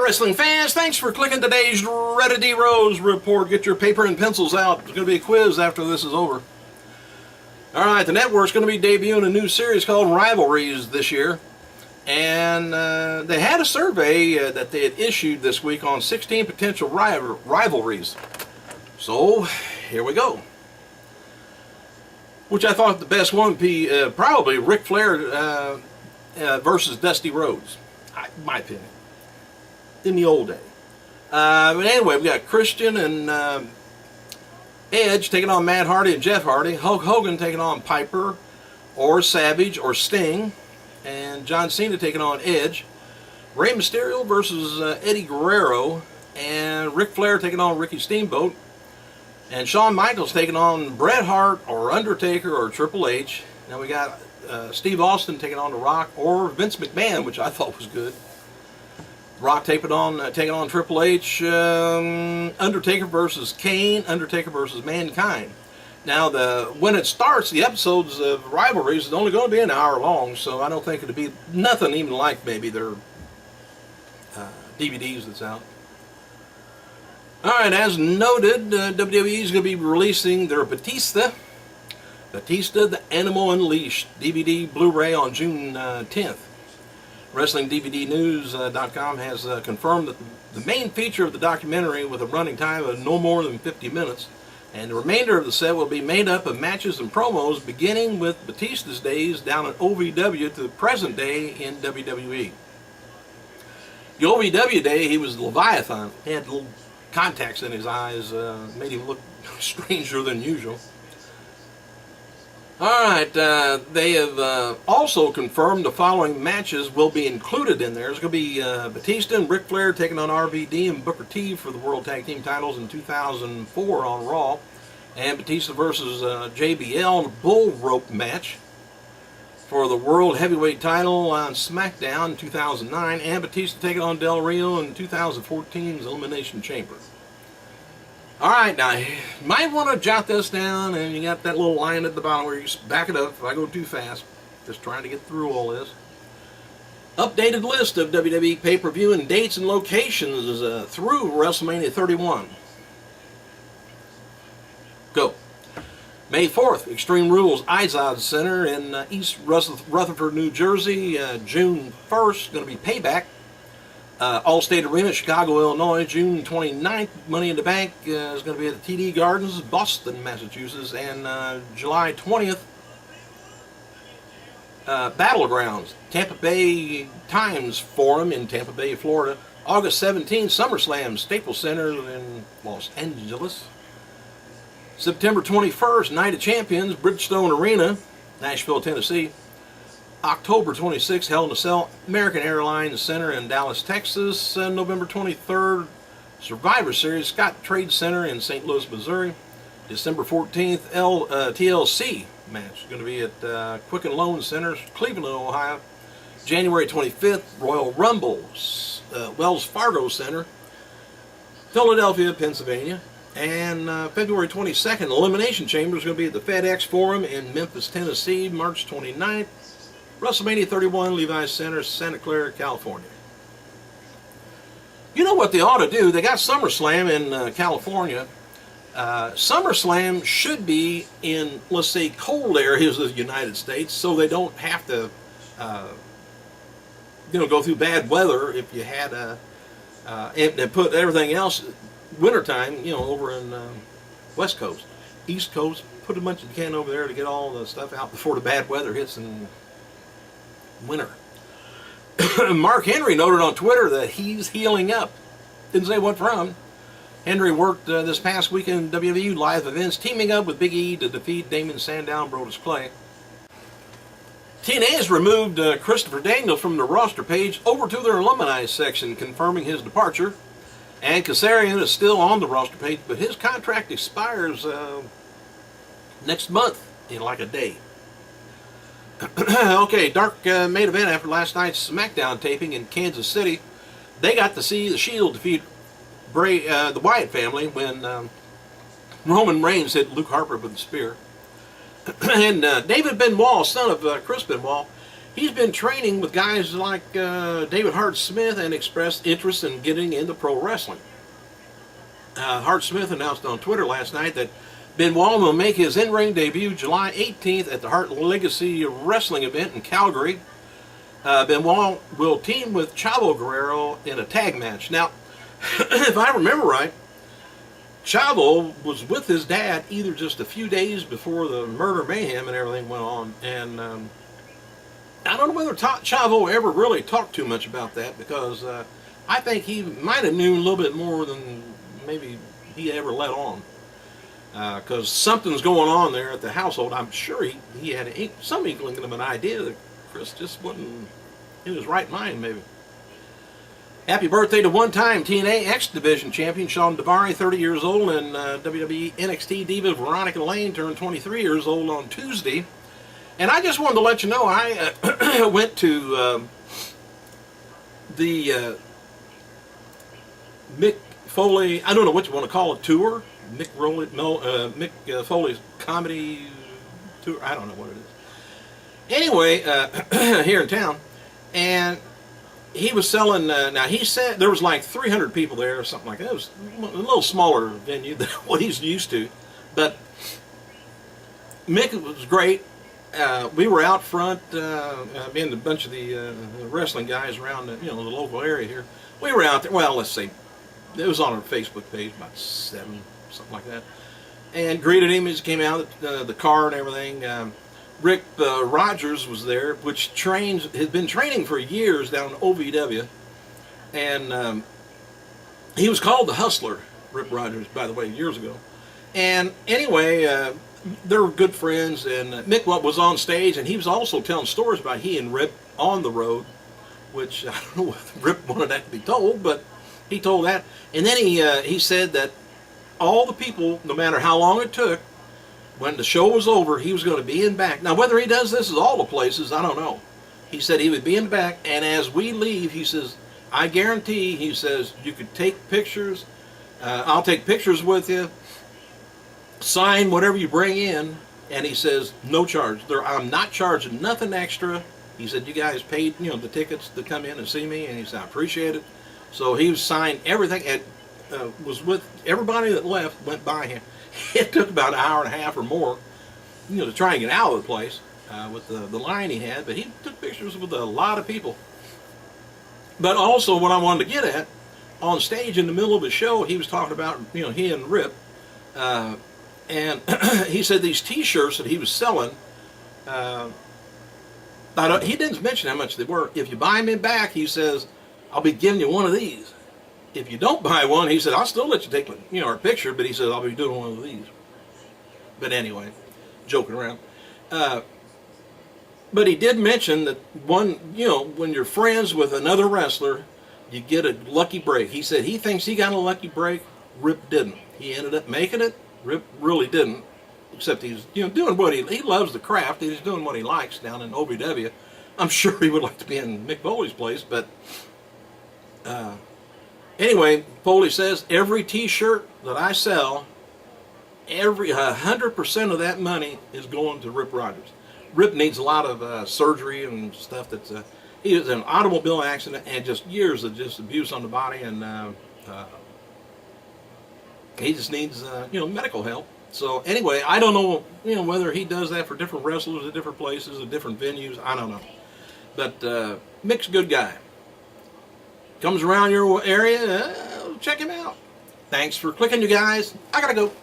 wrestling fans, thanks for clicking today's Reddit Rose report. Get your paper and pencils out. There's going to be a quiz after this is over. Alright, the network's going to be debuting a new series called Rivalries this year. And they had a survey that they had issued this week on 16 potential rivalries. So, here we go. Which I thought the best one would be probably Ric Flair versus Dusty Rhodes. My opinion. In the old day. But anyway, we got Christian and Edge taking on Matt Hardy and Jeff Hardy. Hulk Hogan taking on Piper or Savage or Sting. And John Cena taking on Edge. Rey Mysterio versus Eddie Guerrero. And Ric Flair taking on Ricky Steamboat. And Shawn Michaels taking on Bret Hart or Undertaker or Triple H. Now we got Steve Austin taking on The Rock or Vince McMahon, which I thought was good. Rock taking on Triple H. Undertaker versus Kane. Undertaker versus Mankind. Now, when it starts, the episodes of Rivalries is only going to be an hour long, so I don't think it'll be nothing even like maybe their DVDs that's out. Alright, as noted, WWE is going to be releasing their Batista, the Animal Unleashed DVD Blu-ray on June 10th. WrestlingDVDnews.com has confirmed that the main feature of the documentary, with a running time of no more than 50 minutes, and the remainder of the set will be made up of matches and promos beginning with Batista's days down at OVW to the present day in WWE. The OVW day, he was Leviathan. He had little contacts in his eyes, made him look stranger than usual. Alright, they have also confirmed the following matches will be included in there. There's going to be Batista and Ric Flair taking on RVD and Booker T for the World Tag Team titles in 2004 on Raw. And Batista versus JBL in a bull rope match for the World Heavyweight title on SmackDown in 2009. And Batista taking on Del Rio in 2014's Elimination Chamber. Alright, now, you might want to jot this down, and you got that little line at the bottom where you just back it up if I go too fast. Just trying to get through all this. Updated list of WWE pay-per-view and dates and locations through WrestleMania 31. Go. May 4th, Extreme Rules Izod Center in East Rutherford, New Jersey. June 1st, going to be Payback. Allstate Arena, Chicago, Illinois, June 29th. Money in the Bank is going to be at the TD Gardens, Boston, Massachusetts. And July 20th, Battlegrounds, Tampa Bay Times Forum in Tampa Bay, Florida. August 17th, SummerSlam, Staples Center in Los Angeles. September 21st, Night of Champions, Bridgestone Arena, Nashville, Tennessee. October 26th, Hell in a Cell, American Airlines Center in Dallas, Texas. November 23rd, Survivor Series, Scott Trade Center in St. Louis, Missouri. December 14th, TLC match, going to be at Quicken Loan Center, Cleveland, Ohio. January 25th, Royal Rumble, Wells Fargo Center, Philadelphia, Pennsylvania. And February 22nd, Elimination Chamber is going to be at the FedEx Forum in Memphis, Tennessee. March 29th, WrestleMania 31, Levi's Center, Santa Clara, California. You know what they ought to do? They got SummerSlam in California. SummerSlam should be in, let's say, cold areas of the United States, so they don't have to, go through bad weather if you had and put everything else wintertime, over in West Coast. East Coast, put a bunch of can over there to get all the stuff out before the bad weather hits in winter. Mark Henry noted on Twitter that he's healing up. Didn't say what from. Henry worked this past weekend in WWE live events, teaming up with Big E to defeat Damon Sandow and Brodus Clay. TNA has removed Christopher Daniels from the roster page over to their alumni section, confirming his departure. And Kazarian is still on the roster page, but his contract expires next month in like a day. Okay, dark main event after last night's SmackDown taping in Kansas City. They got to see the Shield defeat the Wyatt family when Roman Reigns hit Luke Harper with a spear. And David Benoit, son of Chris Benoit, He's been training with guys like David Hart Smith and expressed interest in getting into pro wrestling. Hart Smith announced on Twitter last night that Benoit will make his in-ring debut July 18th at the Hart Legacy Wrestling event in Calgary. Benoit will team with Chavo Guerrero in a tag match. Now, if I remember right, Chavo was with his dad either just a few days before the murder mayhem and everything went on, and I don't know whether Chavo ever really talked too much about that, because I think he might have knew a little bit more than maybe he ever let on, because something's going on there at the household. I'm sure he had some inkling of an idea that Chris just wasn't in his right mind, maybe. Happy birthday to one-time TNA X Division champion Sean Daivari, 30 years old, and WWE NXT diva Veronica Lane turned 23 years old on Tuesday. And I just wanted to let you know, I went to the Mick Foley, I don't know what you want to call it, tour? Mick Foley's comedy tour, I don't know what it is. Anyway, here in town, and he was selling, now he said there was like 300 people there or something like that. It was a little smaller venue than what he's used to. But Mick was great. We were out front, me and a bunch of the wrestling guys around the local area here. We were out there, well, let's see, it was on our Facebook page, about 7, something like that. And greeted him as he came out of the car and everything. Rick Rogers was there, which has been training for years down in OVW, and he was called the Hustler, Rick Rogers, by the way, years ago. And anyway, they were good friends, and Mick was on stage, and he was also telling stories about he and Rip on the road, which I don't know if Rip wanted that to be told, but he told that. And then he said that all the people, no matter how long it took, when the show was over, he was going to be in back. Now, whether he does this at all the places, I don't know. He said he would be in back, and as we leave, he says, I guarantee, he says, you could take pictures. I'll take pictures with you. Sign whatever you bring in. And he says, no charge. I'm not charging nothing extra. He said, you guys paid, the tickets to come in and see me. And he said, I appreciate it. So he signed everything, and was with everybody that left, went by him. It took about an hour and a half or more, to try and get out of the place with the line he had. But he took pictures with a lot of people. But also, what I wanted to get at, on stage in the middle of the show, he was talking about, he and Rip, and he said these T-shirts that he was selling. He didn't mention how much they were. If you buy them in back, he says, I'll be giving you one of these. If you don't buy one, he said, I'll still let you take our picture, but he said, I'll be doing one of these. But anyway, joking around. But he did mention that when you're friends with another wrestler, you get a lucky break. He said he thinks he got a lucky break. Rip didn't. He ended up making it. Rip really didn't. Except he's doing what he loves the craft. He's doing what he likes down in OVW. I'm sure he would like to be in Mick Foley's place, but anyway, Foley says every T-shirt that I sell, 100% of that money is going to Rip Rogers. Rip needs a lot of surgery and stuff. He was in an automobile accident and just years of just abuse on the body, and he just needs medical help. So anyway, I don't know whether he does that for different wrestlers at different places, at different venues. I don't know, but Mick's a good guy. Comes around your area, check him out. Thanks for clicking, you guys. I gotta go.